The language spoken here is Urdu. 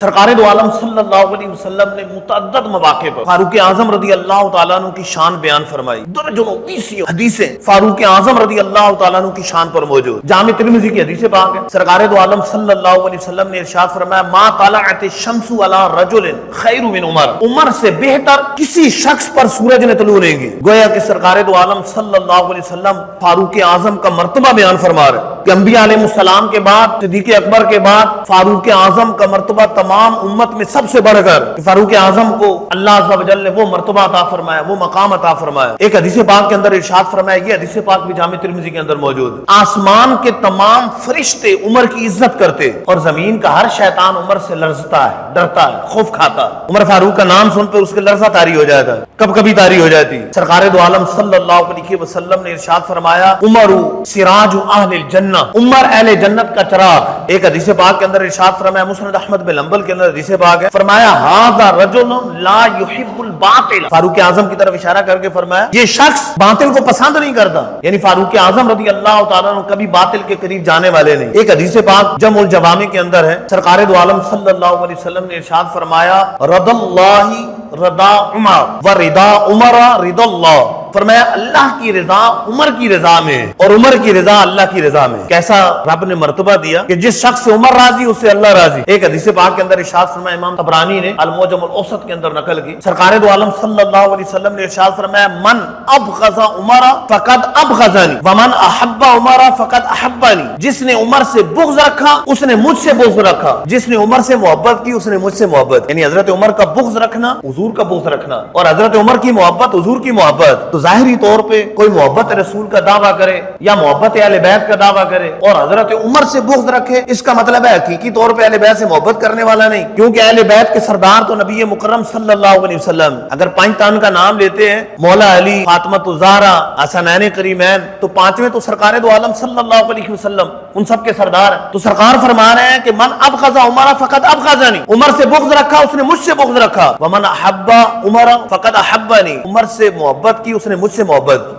سرکار دو عالم صلی اللہ علیہ وسلم نے متعدد مواقع پر فاروق اعظم رضی اللہ تعالیٰ عنہ کی شان بیان فرمائی. درجنوں 20 حدیثیں فاروق اعظم رضی اللہ تعالیٰ عنہ کی شان پر موجود. جامع ترمذی کی حدیث پاک ہے. سرکار دو عالم صلی اللہ علیہ وسلم نے ارشاد فرمایا ما طلعت الشمس علی رجل خیر من عمر. عمر سے بہتر کسی شخص پر سورج نے طلوع نہیں کی. گویا کہ سرکار دو عالم صلی اللہ علیہ وسلم فاروق اعظم کا مرتبہ بیان فرما رہے کہ انبیاء علیہ السلام کے بعد صدیق اکبر کے بعد فاروق اعظم کا مرتبہ تمام امت میں سب سے بڑھ کر فاروق اعظم کو اللہ عز و جل نے وہ مرتبہ عطا فرمایا، وہ مقام عطا فرمایا. ایک حدیث پاک کے اندر ارشاد فرمایا، یہ حدیث پاک بھی جامع ترمذی کے اندر موجود ہے، آسمان کے تمام فرشتے عمر کی عزت کرتے اور زمین کا ہر شیطان عمر سے لرزتا ہے، ڈرتا ہے، خوف کھاتا ہے. عمر فاروق کا نام سن پہ اس کے لرزہ طاری ہو جاتا ہے، کب کبھی طاری ہو جاتی. سرکار دو عالم صلی اللہ علیہ وسلم نے ارشاد فرمایا عمر سراج اہل الجنہ، عمر اہل جنت کا چراغ. ایک حدیث پاک کے اندر ارشاد فرمایا مسند احمد بن حنبل کے اندر حدیث پاک ہے، فرمایا ھذا رجل لا يحب الباطل. فاروق اعظم کی طرف اشارہ کر کے فرمایا یہ شخص باطل کو پسند نہیں کرتا، یعنی فاروق اعظم رضی اللہ تعالیٰ عنہ کبھی باطل کے قریب جانے والے نہیں. ایک حدیث پاک جمع الجوامع کے اندر ہے، سرکار دو عالم صلی اللہ علیہ وسلم نے ارشاد فرمایا رضا اللہ رضا عمر و رضا عمر رضا اللہ. فرمایا اللہ کی رضا عمر کی رضا میں اور عمر کی رضا اللہ کی رضا میں. کیسا رب نے مرتبہ دیا کہ جس شخص سے عمر راضی اس سے اللہ راضی. ایک حدیث پاک کے اندر ارشاد فرمایا، امام طبرانی نے المعجم الاوسط کے اندر نقل کی، سرکار دو عالم صلی اللہ علیہ وسلم نے ارشاد فرمایا من ابغض عمر فقد ابغضنی ومن احب عمر فقد احبنی. جس نے عمر سے بغض رکھا اس نے مجھ سے بغض رکھا، جس نے عمر سے محبت کی اس نے مجھ سے محبت. یعنی حضرت عمر کا بغض رکھنا حضور کا بغض رکھنا اور حضرت عمر کی محبت حضور کی محبت. تو ظاہری طور پہ کوئی محبت رسول کا دعویٰ کرے یا محبت اہل بیت کا دعویٰ کرے اور حضرت عمر سے بغض رکھے، اس کا مطلب ہے حقیقی طور پہ اہل بیت سے محبت کرنے والا نہیں، کیونکہ اہل بیت کے سردار تو نبی مکرم صلی اللہ علیہ وسلم. اگر 5 تن کا نام لیتے ہیں، مولا علی، فاطمہ الزہرا، حسنین کریمین، تو 5ویں تو سرکار دو عالم صلی اللہ علیہ وسلم ان سب کے سردار ہیں. تو سرکار فرما رہے ہیں کہ من ابغض عمر فقد ابغضنی، عمر سے بغض رکھا اس نے مجھ سے بغض رکھا. ومن احب عمر فقد احبنی، عمر سے محبت کی اس نے مجھ سے محبت کی.